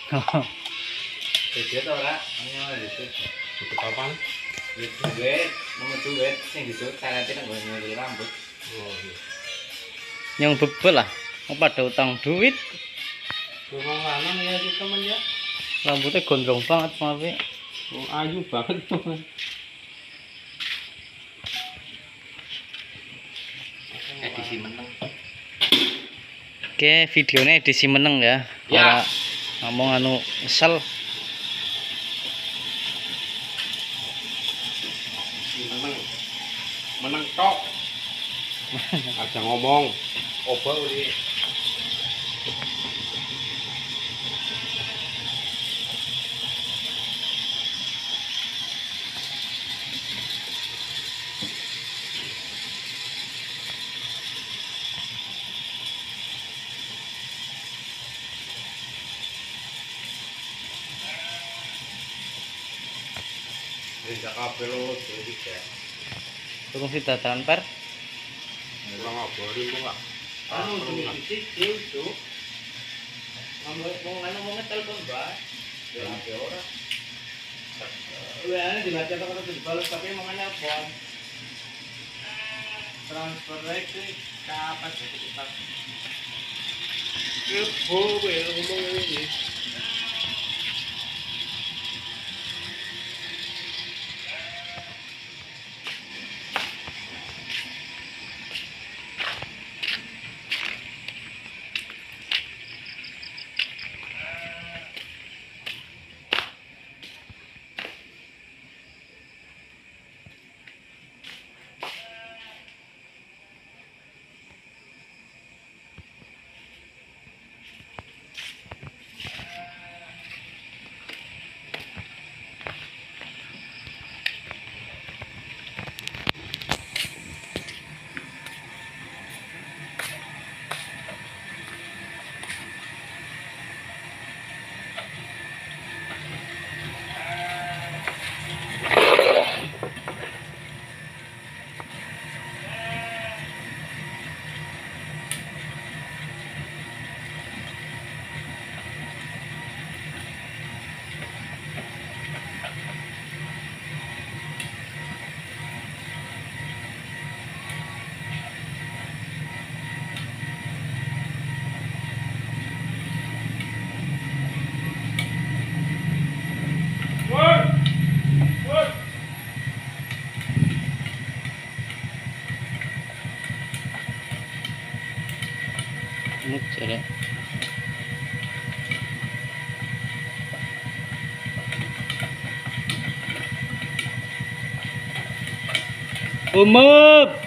Duit ora, nyala duit. Duit kapan? Duit, nomor duit sing disut carane nang ngene rambut. Oh iya. Yang bebel lah, mau pada utang duit. Rumah lanang ya sih temen ya. Rambutnya gondrong banget maaf. Oh, ayu banget temen. Edisi meneng. Oke, videonya edisi meneng ya. Ya. Ora ngomong anu kesel. Meneng tok. Aja ngomong. Oba uli. Tidak kabel lo, jadi kayak. Turun si dataran per. Ora ngabarin kok, Kak. Anu sih itu. Ngomong telepon, Mbak. Ya ada orang. Ini dibaca kalau dibalas tapi makanya nelpon. Transfer itu kapan jadi kita? Kebo ya ngomong ini. Muncul ya. Umum.